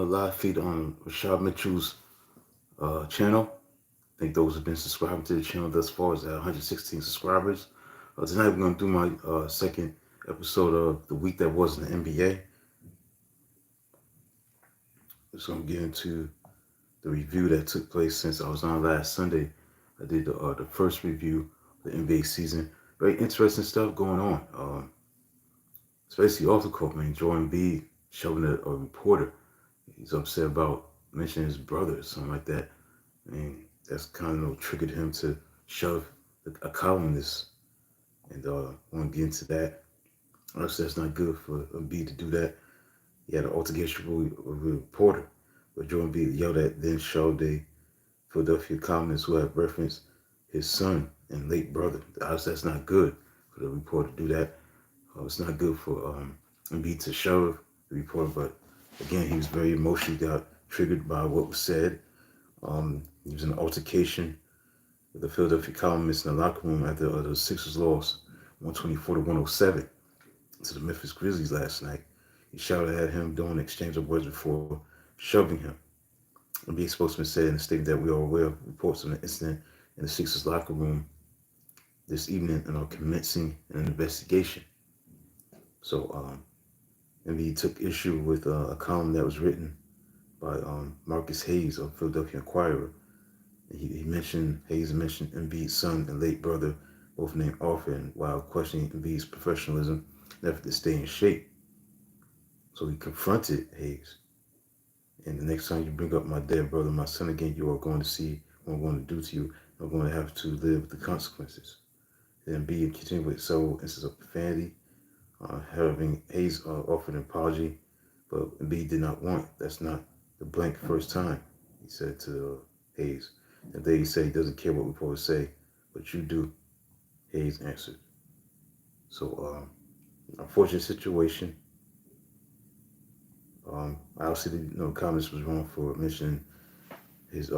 live feed on Rashad Mitchell's channel. I think those have been subscribing to the channel thus far is at 116 subscribers. Tonight we're going to do my second episode of the week that was in the NBA. So I'm getting into the review that took place since I was on last Sunday. I did the first review of the NBA season. Very interesting stuff going on. Especially off the court, man. Joel Embiid shoving a reporter. He's upset about mentioning his brother or something like that. I mean, that's kind of triggered him to shove a columnist. And I want to get into that. Obviously, that's not good for Embiid to do that. He had an altercation with a reporter, but Joel Embiid yelled at, then showed a Philadelphia columnist who had referenced his son and late brother. Obviously, that's not good for the reporter to do that. It's not good for Embiid to shove the reporter, but again, he was very emotionally got triggered by what was said. He was in an altercation with the Philadelphia columnist in the locker room after the Sixers lost 124 to 107 to the Memphis Grizzlies last night. He shouted at him during an exchange of words before shoving him. NBA spokesman said in a statement that we are aware of reports of an incident in the Sixers locker room this evening and are commencing an investigation. So, Embiid took issue with a column that was written by Marcus Hayes of Philadelphia Inquirer. Hayes mentioned Embiid's son and late brother, both named Arthur, while questioning Embiid's professionalism and effort to stay in shape. So he confronted Hayes. And the next time you bring up my dead brother, my son again, you are going to see what I'm going to do to you. I'm going to have to live with the consequences. Then Embiid continued with several instances of profanity, having Hayes offered an apology, but Embiid did not want it. That's not the blank first time, he said to Hayes. And then he said he doesn't care what reporters say, but you do, Hayes answered. So, unfortunate situation. Obviously, comments was wrong for mentioning his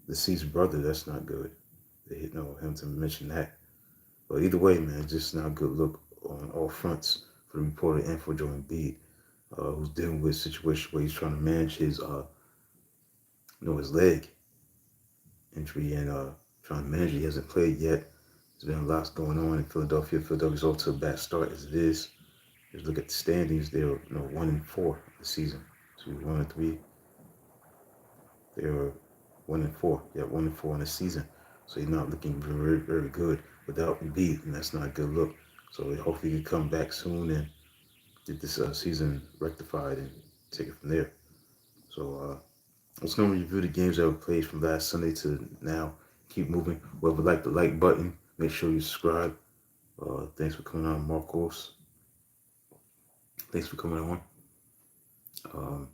deceased brother. That's not good. Him to mention that. But either way, man, just not a good look on all fronts for the reporter and for Joel Embiid, who's dealing with a situation where he's trying to manage his his leg injury and trying to manage it. He hasn't played yet. There's been lots going on in Philadelphia. Philadelphia's off to a bad start as it is. Just look at the standings. They're 1-4 this season. So 1-3. They're 1-4. Yeah, 1-4 in the season. So he's not looking very, very good without Embiid, and that's not a good look. So hopefully he can come back soon and get this season rectified and take it from there. So I'm just gonna review the games that were played from last Sunday to now. Keep moving. Whoever liked the like button, make sure you subscribe. Thanks for coming on, Marcos. Thanks for coming on.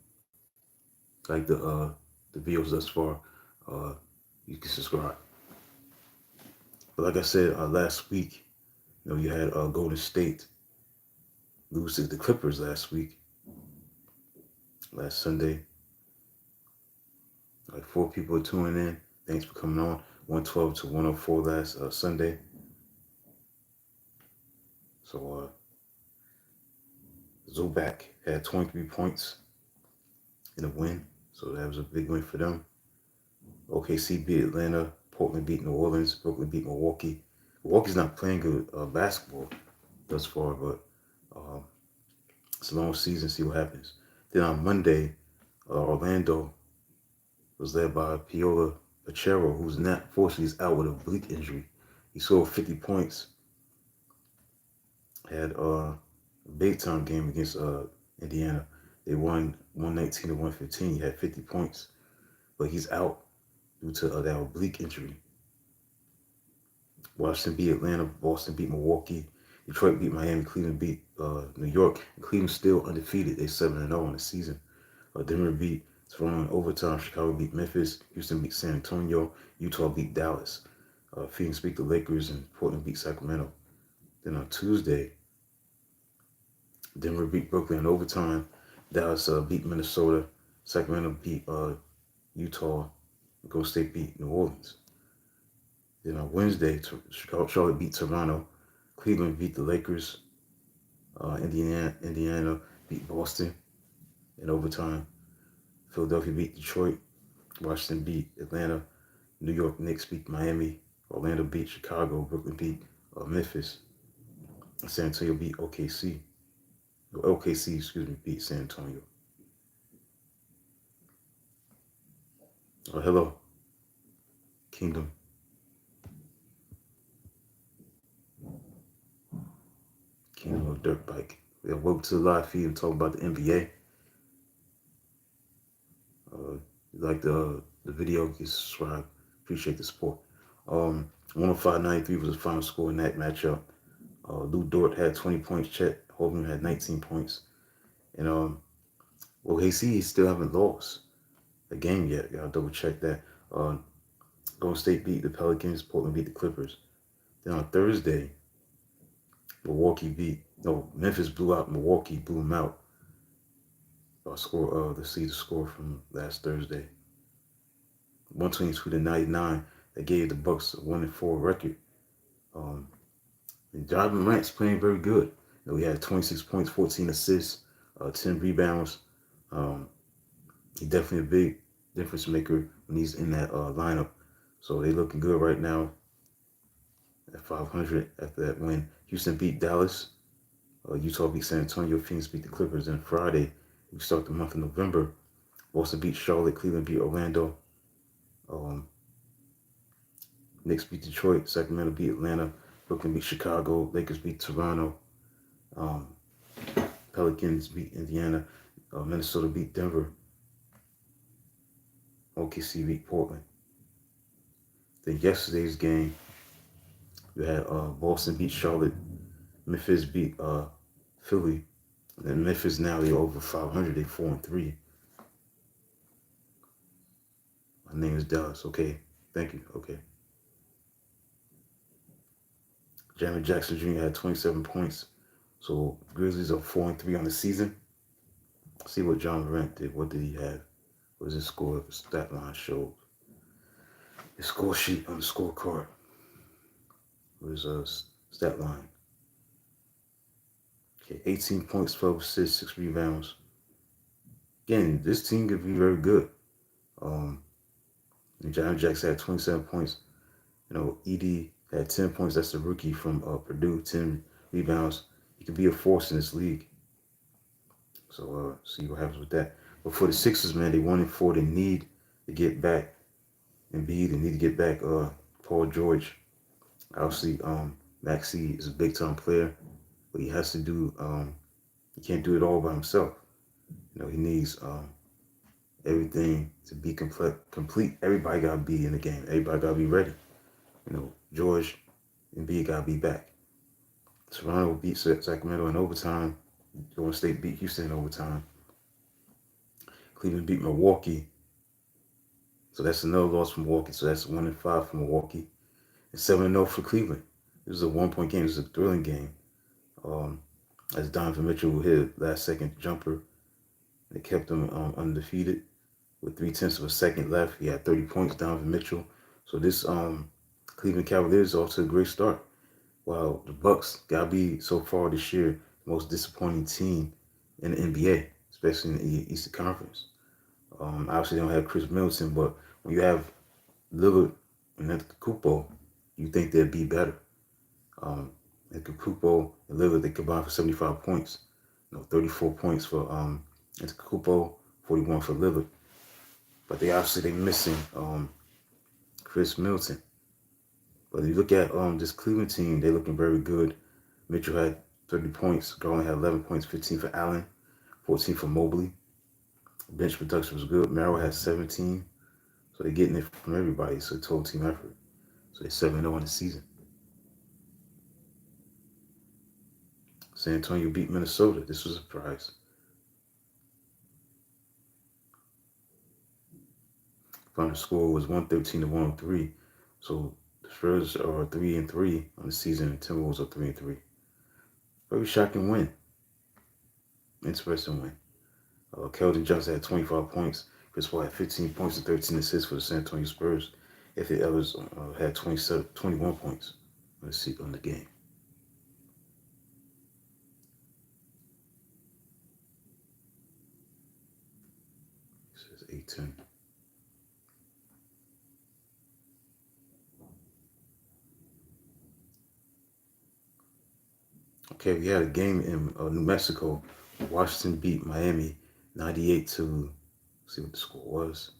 Like the videos thus far, you can subscribe. But like I said last week, you had Golden State lose to the Clippers last Sunday. Like 4 people are tuning in. Thanks for coming on. 112 to 104 last Sunday. So Zubac had 23 points in a win. So that was a big win for them. OKC beat Atlanta. Portland beat New Orleans. Brooklyn beat Milwaukee. Milwaukee's not playing good basketball thus far, but it's a long season. See what happens. Then on Monday, Orlando was led by Piola Pachero, who's not fortunately is out with a oblique injury. He scored 50 points. Had a big time game against Indiana. They won 119 to 115. He had 50 points, but he's out due to that oblique injury. Washington beat Atlanta. Boston beat Milwaukee. Detroit beat Miami. Cleveland beat New York. And Cleveland's still undefeated. They're 7-0 in the season. Denver beat Toronto in overtime. Chicago beat Memphis. Houston beat San Antonio. Utah beat Dallas. Phoenix beat the Lakers. And Portland beat Sacramento. Then on Tuesday, Denver beat Brooklyn in overtime. Dallas beat Minnesota. Sacramento beat Utah. Golden State beat New Orleans. Then on Wednesday, Charlotte beat Toronto. Cleveland beat the Lakers. Indiana beat Boston in overtime. Philadelphia beat Detroit. Washington beat Atlanta. New York Knicks beat Miami. Orlando beat Chicago. Brooklyn beat Memphis. San Antonio beat OKC. OKC, excuse me, beat San Antonio. Oh, hello, Kingdom. Kingdom of Dirt Bike. Yeah, welcome to the live feed and talk about the NBA. Like the video, you subscribe. Appreciate the support. 105-93 was the final score in that matchup. Lou Dort had 20 points. Chet Holmgren had 19 points. And OKC still haven't lost a game yet. Gotta double check that. Golden State beat the Pelicans. Portland beat the Clippers. Then on Thursday, Memphis blew out Milwaukee, blew them out. Let's see the score from last Thursday. 122-99. That gave the Bucks a 1-4 record. And Ja Morant's playing very good. He had 26 points, 14 assists, 10 rebounds. He's definitely a big difference maker when he's in that lineup. So they looking good right now at 500 after that win. Houston beat Dallas. Utah beat San Antonio. Phoenix beat the Clippers. And Friday, we start the month of November. Boston beat Charlotte. Cleveland beat Orlando. Knicks beat Detroit. Sacramento beat Atlanta. Brooklyn beat Chicago. Lakers beat Toronto. Pelicans beat Indiana. Minnesota beat Denver. OKC beat Portland. Then yesterday's game, we had Boston beat Charlotte. Memphis beat Philly. And Memphis now they're over 500. They're 4-3. My name is Dallas. Okay, thank you. Okay. Janet Jackson Jr. had 27 points. So Grizzlies are 4-3 on the season. See what John Morant did. What did he have? What was his score? The stat line showed. His score sheet on the scorecard was a stat line. Okay, 18 points, 12 assists, 6 rebounds. Again, this team could be very good. And Janet Jackson had 27 points. Edey had 10 points. That's the rookie from Purdue. 10 rebounds. He could be a force in this league. So see what happens with that. But for the Sixers, man, they 1-4. They need to get back Embiid. They need to get back Paul George. Obviously, Maxey is a big-time player, but he has to do. He can't do it all by himself. He needs everything to be complete. Everybody got to be in the game. Everybody got to be ready. George and Embiid got to be back. Toronto beat Sacramento in overtime. Golden State beat Houston in overtime. Cleveland beat Milwaukee. So that's another loss from Milwaukee. So that's 1-5 for Milwaukee. And 7-0 for Cleveland. It was a 1-point game. It was a thrilling game. As Donovan Mitchell hit a last-second jumper. They kept him undefeated with 0.3 of a second left. He had 30 points, Donovan Mitchell. So this Cleveland Cavaliers is off to a great start. While the Bucks gotta be so far this year the most disappointing team in the NBA, especially in the Eastern Conference. Obviously they don't have Chris Middleton, but when you have Lillard and Antetokounmpo, you think they'd be better. Antetokounmpo and Lillard, they combined for 75 points. 34 points for Antetokounmpo, 41 for Lillard. But they're missing Chris Middleton. But if you look at this Cleveland team, they're looking very good. Mitchell had 30 points. Garland had 11 points, 15 for Allen, 14 for Mobley. Bench production was good. Merrill had 17. So they're getting it from everybody. So total team effort. So they're 7-0 in the season. San Antonio beat Minnesota. This was a surprise. Final score was 113-103. So the Spurs are 3-3 on the season, and Timberwolves are 3-3. Very shocking win. Interesting win. Keldon Johnson had 25 points. Chris Paul had 15 points and 13 assists for the San Antonio Spurs. Anthony Edwards had 21 points on the game. It's 8-10. Okay, we had a game in New Mexico. Washington beat Miami 98 to, let's see what the score was.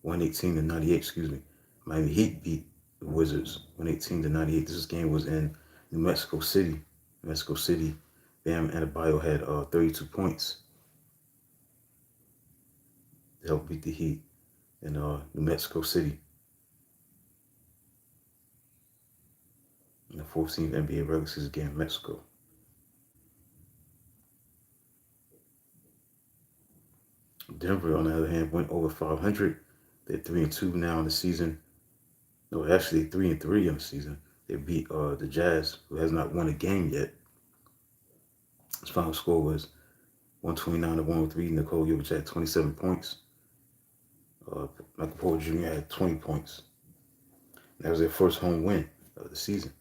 118 to 98, excuse me. Miami Heat beat the Wizards 118 to 98. This game was in New Mexico City. New Mexico City. Bam Adebayo had 32 points to help beat the Heat in New Mexico City in the 14th NBA regular season game in Mexico. Denver, on the other hand, went over 500. They're 3-2 now in the season. No, actually 3-3 on the season. They beat the Jazz, who has not won a game yet. His final score was 129 to 103. Nikola Jokic had 27 points. Michael Porter Jr. had 20 points. That was their first home win of the season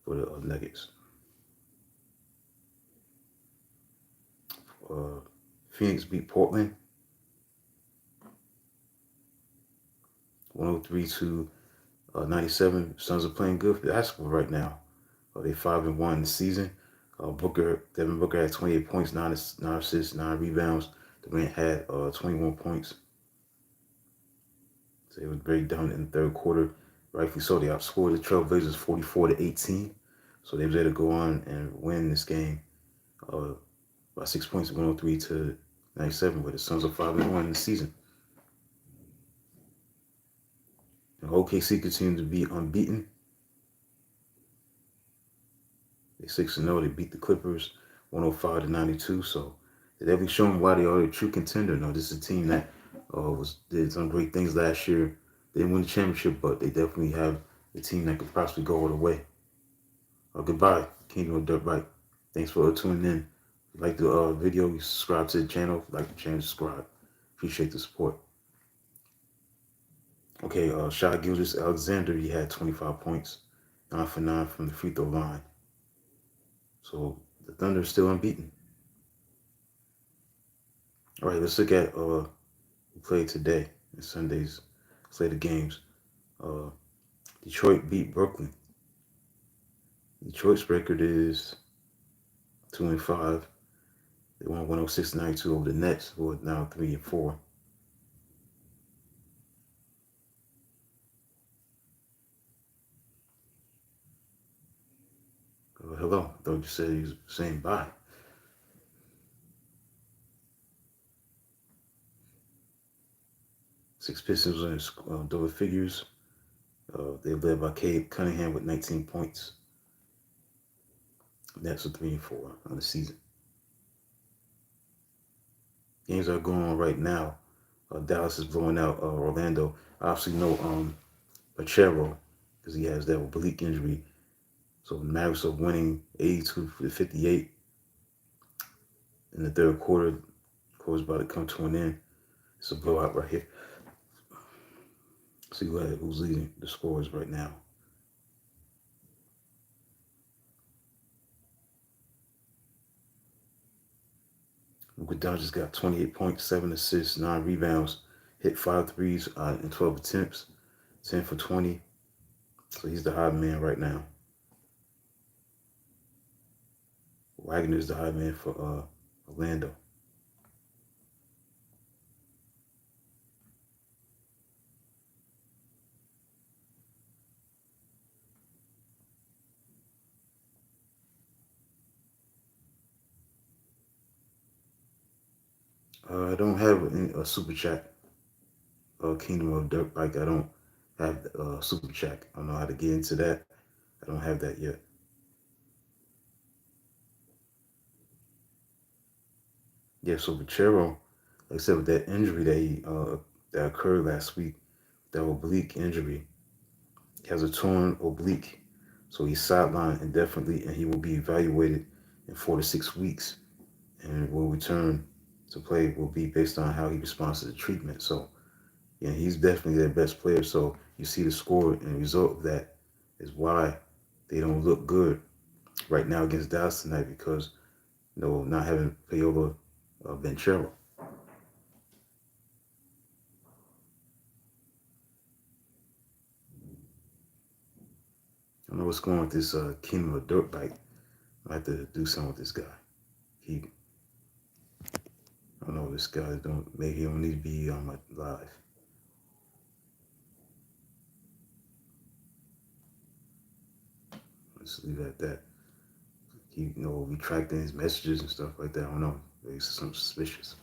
for the Nuggets. Phoenix beat Portland 103 to 97. Suns are playing good for basketball right now. They're 5-1 in the season. Devin Booker had 28 points, 9 assists, 9 rebounds. Durant had 21 points. So it was very dominant in the third quarter. Rightfully so, they outscored the Trailblazers 44 to 18. So they was able to go on and win this game by 6 points, 103 to 97. But the Suns are 5-1 in the season. And OKC continued to be unbeaten. They're 6-0. They beat the Clippers 105 to 92. So they've definitely shown why they are a true contender. No, this is a team that did some great things last year. They didn't win the championship, but they definitely have a team that could possibly go all the way. Goodbye, Kingdom of Dirt Bike. Thanks for tuning in. If you like the video, you subscribe to the channel. If you like the channel, subscribe. Appreciate the support. Okay, Shai Gilgeous-Alexander, he had 25 points, 9 for 9 from the free throw line. So the Thunder is still unbeaten. All right, let's look at who played today in Sunday's slate of games. Detroit beat Brooklyn. Detroit's record is 2-5. They won 106-92 over the Nets, who are now 3-4. Hello, I thought you said you was saying bye. Six Pistons in double figures. They're led by Cade Cunningham with 19 points. Nets are 3-4 on the season. Games are going on right now. Dallas is blowing out Orlando. I obviously know Pachero, because he has that oblique injury. So the Mavericks are winning 82-58 in the third quarter. The quarter's about to come to an end. It's a blowout right here. See who's leading the scores right now. Luka Doncic got 28 points, 7 assists, 9 rebounds, hit 5 threes in 12 attempts, 10 for 20. So he's the hot man right now. Wagner's the high man for Orlando. I don't have a super chat. Kingdom of Dirt Bike. I don't have super chat. I don't know how to get into that. I don't have that yet. Yeah, so Pachero, like I said, with that injury that occurred last week, that oblique injury, he has a torn oblique, so he's sidelined indefinitely, and he will be evaluated in 4 to 6 weeks, and will return to play will be based on how he responds to the treatment. So, yeah, he's definitely their best player. So you see the score and the result of that is why they don't look good right now against Dallas tonight, because not having Paolo Banchero. I don't know what's going on with this Kingdom of Dirt Bike. I have to do something with this guy. I don't know, this guy don't, maybe he don't need to be on my live. Let's leave it at that. He, retracting his messages and stuff like that. I don't know. Maybe it's something suspicious.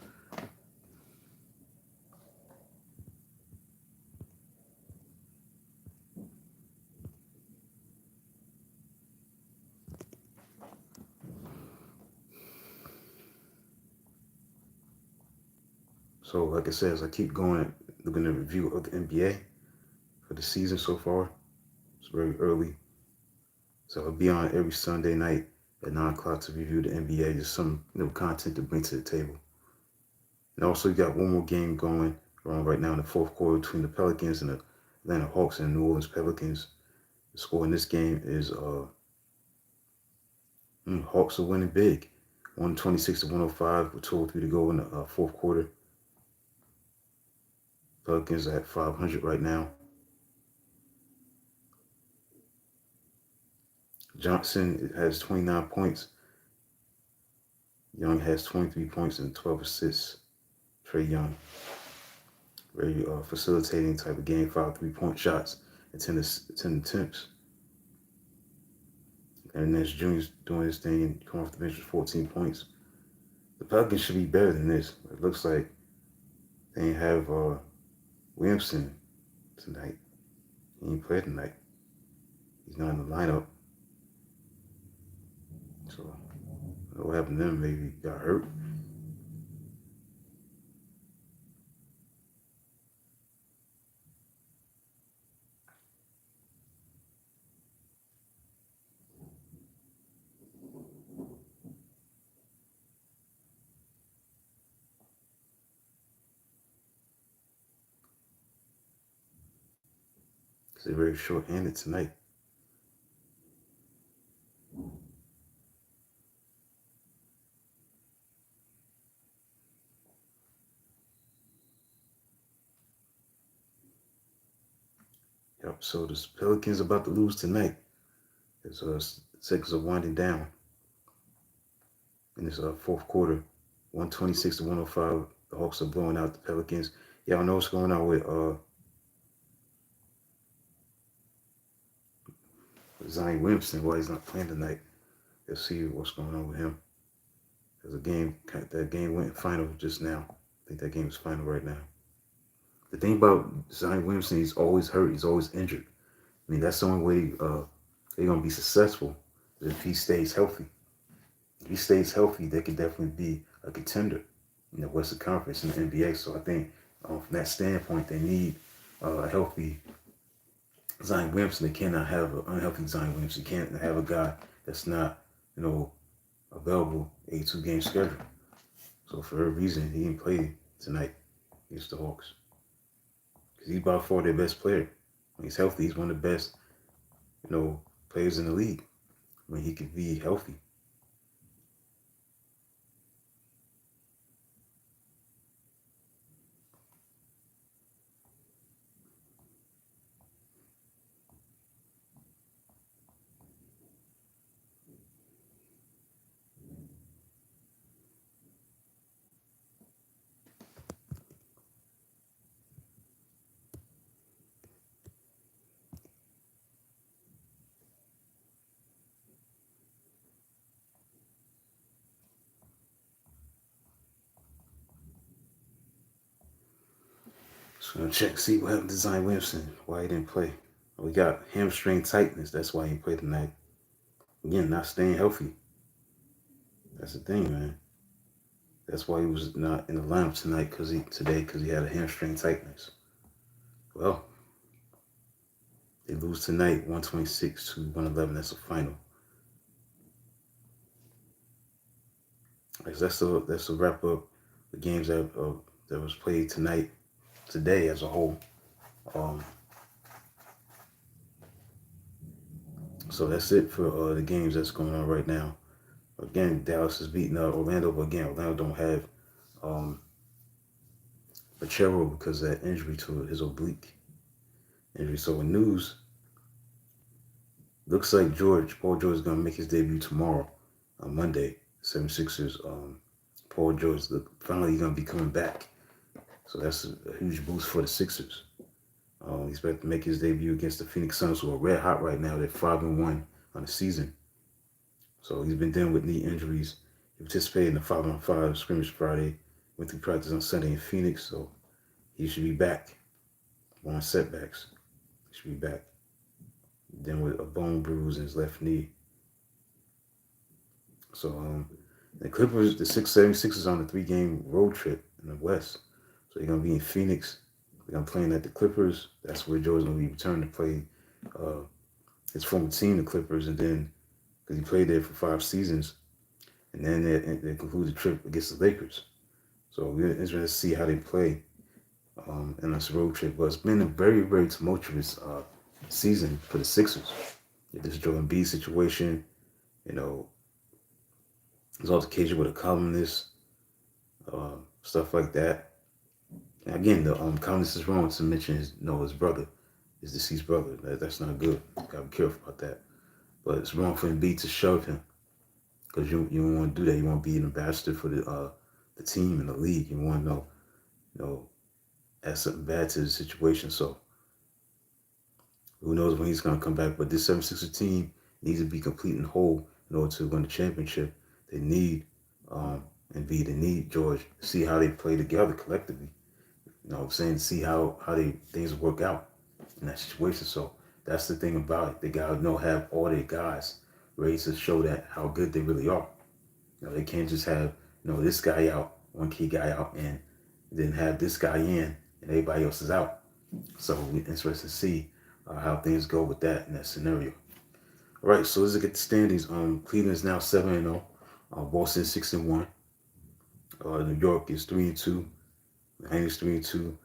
So, like I said, as I keep going, looking at a review of the NBA for the season so far, it's very early. So I'll be on every Sunday night at 9 o'clock to review the NBA, just some content to bring to the table. And also, you got one more game going on right now in the fourth quarter between the Pelicans and the Atlanta Hawks and New Orleans Pelicans. The score in this game is Hawks are winning big, 126 to 105 with 2:03 to go in the fourth quarter. Pelicans are at 500 right now. Johnson has 29 points. Young has 23 points and 12 assists. Trae Young, very facilitating type of game, 5 3-point shots and 10 attempts. And Nance Jr.'s doing his thing and coming off the bench with 14 points. The Pelicans should be better than this. It looks like they ain't have Williamson tonight. He ain't played tonight. He's not in the lineup. So, what happened to him? Maybe he got hurt. Because they're very short-handed tonight. Yep, so the Pelicans about to lose tonight. As seconds are winding down in this fourth quarter. 126 to 105. The Hawks are blowing out the Pelicans. Yeah, I don't know what's going on with Zion Williamson, why he's not playing tonight. Let's see what's going on with him. There's a game, that game went final just now. I think that game is final right now. The thing about Zion Williamson, he's always hurt. He's always injured. I mean, that's the only way they're going to be successful is if he stays healthy. If he stays healthy, they could definitely be a contender in the Western Conference in the NBA. So I think from that standpoint, they need a healthy Zion Williamson. They cannot have an unhealthy Zion Williamson. You can't have a guy that's not, available 82-game schedule. So for a reason, he didn't play tonight against the Hawks. Because he's by far their best player. When he's healthy, he's one of the best, players in the league. When he could be healthy. So I'm check, see what happened to Zion Williamson, why he didn't play. We got hamstring tightness, that's why he didn't play tonight. Again, not staying healthy. That's the thing, man. That's why he was not in the lineup tonight because he had a hamstring tightness. Well, they lose tonight, 126 to 111. That's the final. That's the wrap up the games that was played today as a whole. So that's it for the games that's going on right now. Again, Dallas is beating Orlando, but again, Orlando don't have Pachero because of that injury to his oblique injury. So in news, Looks like Paul George is gonna make his debut tomorrow on Monday. 76ers. Paul George finally gonna be coming back. So that's a huge boost for the Sixers. He's about to make his debut against the Phoenix Suns, who are red hot right now. They're 5-1 on the season. So he's been dealing with knee injuries. He participated in the 5-on-5 scrimmage Friday. Went through practice on Sunday in Phoenix, so he should be back. On setbacks, he should be back. Then with a bone bruise in his left knee. So the Clippers, the 76ers on a 3-game road trip in the West. So they're gonna be in Phoenix. They're gonna play at the Clippers. That's where Joe's gonna be returning to play his former team, the Clippers, and then because he played there for 5 seasons, and then they conclude the trip against the Lakers. So we're interested to see how they play in this road trip. But it's been a very, very tumultuous season for the Sixers. This Joel Embiid situation, you know, there's altercation with a columnist, stuff like that. And again, the columnist is wrong to mention his brother, his deceased brother. That's not good. Gotta be careful about that. But it's wrong for Embiid to shove him, because you don't want to do that. You want to be an ambassador for the team and the league. You want to add something bad to the situation. So who knows when he's going to come back. But this 76er team needs to be complete and whole in order to win the championship. They need Embiid. They need George to see how they play together collectively. You know what I'm saying? See how things work out in that situation. So that's the thing about it. They got to have all their guys ready to show that how good they really are. You know, they can't just have this guy out, one key guy out, and then have this guy in and everybody else is out. So we're interested to see how things go with that in that scenario. All right, so let's look at the standings. Cleveland is now 7-0. Boston 6-1. New York is 3-2. Miami is 3-2.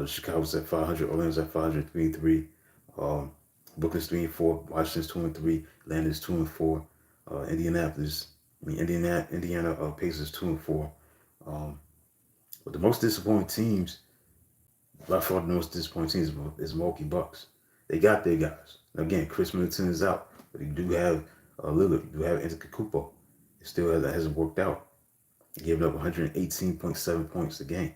Chicago's at 500. Orlando's at 500, 3-3. Brooklyn's 3-4. Washington's 2-3. Atlanta's 2-4. Indiana Pacers 2-4. But the most disappointing teams, by far the most disappointing teams, is Milwaukee Bucks. They got their guys. Now again, Chris Middleton is out, but you do have Lillard. You do have Antetokounmpo. It still hasn't worked out. Giving up 118.7 points a game.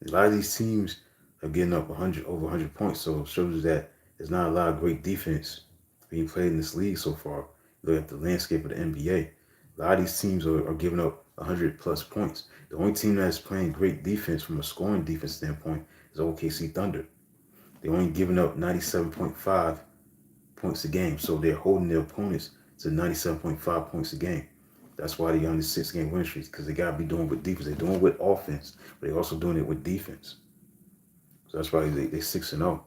A lot of these teams are getting up over 100 points, so it shows that there's not a lot of great defense being played in this league so far. You look at the landscape of the NBA. A lot of these teams are giving up 100 plus points. The only team that's playing great defense from a scoring defense standpoint is OKC Thunder. They're only giving up 97.5 points a game, so they're holding their opponents to 97.5 points a game. That's why they're on the 6-game winning streak, because they got to be doing it with defense. They're doing it with offense, but they're also doing it with defense. So that's why they're 6-0.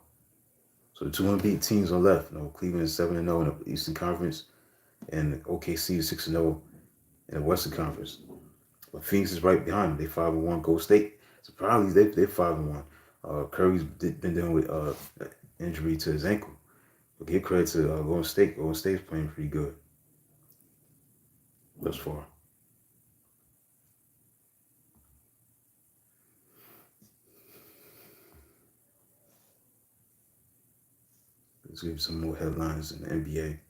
So the two unbeaten teams are left. Cleveland is 7-0 in the Eastern Conference, and OKC is 6-0 in the Western Conference. But Phoenix is right behind them. They 5-1. Gold State, surprisingly, they're 5-1. Curry's been dealing with injury to his ankle. But give credit to Golden State. Golden State's playing pretty good thus far. Let's give you some more headlines in the NBA.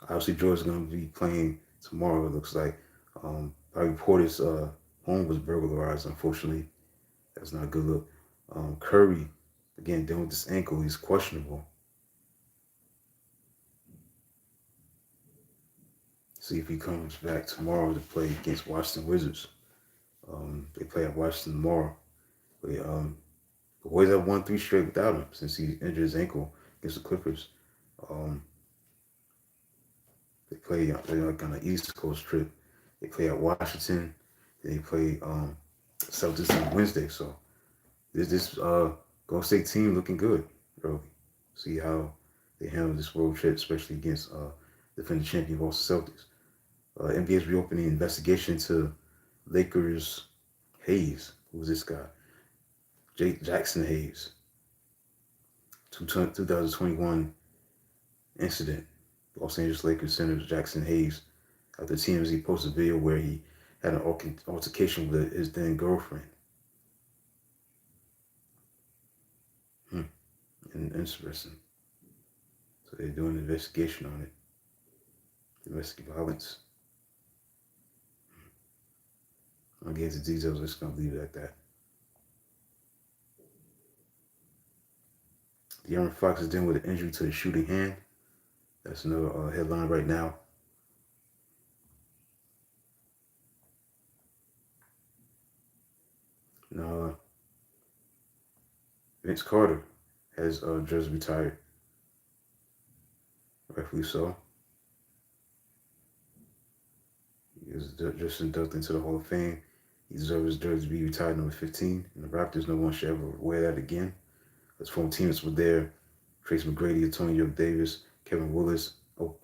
Obviously, George's going to be playing tomorrow, it looks like. By reporters, home was burglarized, unfortunately. That's not a good look. Curry, again, dealing with this ankle, he's questionable. See if he comes back tomorrow to play against Washington Wizards. They play at Washington tomorrow. But, the Warriors have won 3 straight without him since he injured his ankle against the Clippers. They play like on the East Coast trip. They play at Washington. Then they play Celtics on Wednesday. So this Golden State team looking good early. See how they handle this road trip, especially against defending champion Boston Celtics. NBA is reopening investigation into Lakers Hayes. Who's this guy? Jackson Hayes. 2021 incident. Los Angeles Lakers center Jackson Hayes, after TMZ posted a video where he had an altercation with his then girlfriend. Interesting. So So they're doing an investigation on it. Domestic violence. I'll get into details. I'm just gonna leave it at that. De'Aaron Fox is dealing with an injury to his shooting hand. That's another headline right now. Now, Vince Carter has just retired. Rightfully so. He was just inducted into the Hall of Fame. He deserves his jersey to be retired number 15. And the Raptors, no one should ever wear that again. His former teammates were there. Tracy McGrady, Antonio Davis, Kevin Willis,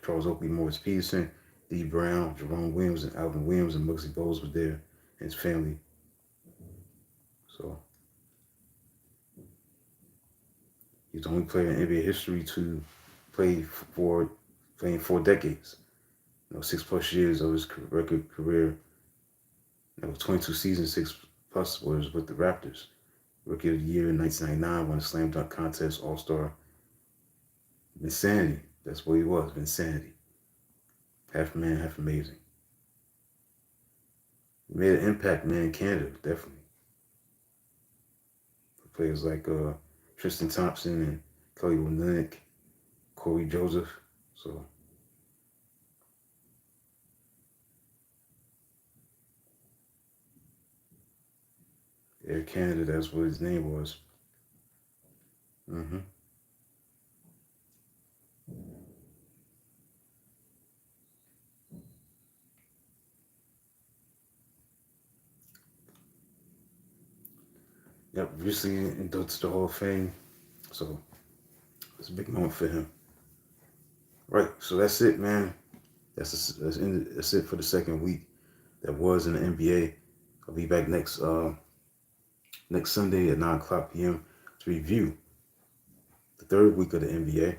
Charles Oakley, Morris Peterson, Dee Brown, Jerome Williams, and Alvin Williams, and Muggsy Bogues was there, and his family. So he's the only player in NBA history to play playing 4 decades. 6+ years of his record career. 22 seasons, 6+ was with the Raptors. Rookie of the Year in 1999, won the Slam Dunk Contest, All-Star. Vinsanity, that's what he was, Vinsanity. Half man, half amazing. He made an impact, man, in Canada, definitely. For players like Tristan Thompson and Kelly Olynyk, Corey Joseph. So Air Canada, that's what his name was. Yep, recently inducted to the Hall of Fame. So it's a big moment for him. Right, so that's it, man. That's it for the second week that was in the NBA. I'll be back next Sunday at 9:00 p.m. to review the third week of the NBA.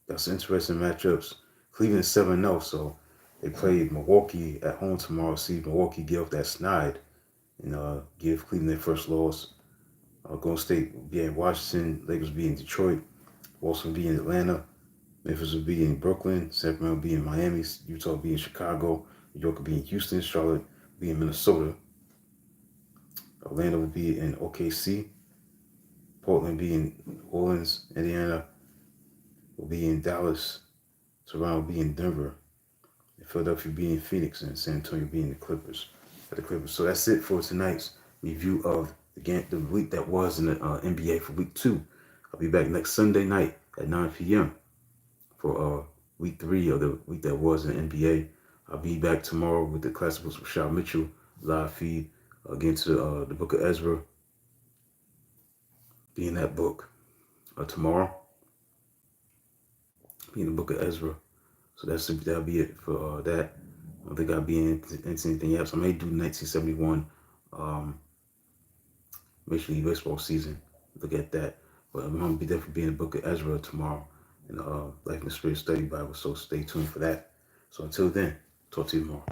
Got some interesting matchups. Cleveland 7-0, so they play Milwaukee at home tomorrow. See Milwaukee give that snide and give Cleveland their first loss. Golden State will be in Washington. Lakers will be in Detroit. Boston will be in Atlanta. Memphis will be in Brooklyn. Sacramento will be in Miami. Utah will be in Chicago. New York will be in Houston. Charlotte will be in Minnesota. Orlando will be in OKC. Portland will be in New Orleans. Indiana will be in Dallas. Toronto will be in Denver. And Philadelphia will be in Phoenix. And San Antonio will be in the Clippers. So that's it for tonight's review of the week that was in the NBA for week 2. I'll be back next Sunday night at 9 p.m. for week 3 of the week that was in the NBA. I'll be back tomorrow with the Classic Books with Rashad Mitchell live feed. Again to the Book of Ezra. Be in that book tomorrow. Be in the Book of Ezra. So that'll be it for that. I don't think I'll be into anything else. I may do 1971 Major League Baseball season. Look at that. But I'm going to definitely be in the Book of Ezra tomorrow in the Life and the Spirit Study Bible. So stay tuned for that. So until then, talk to you tomorrow.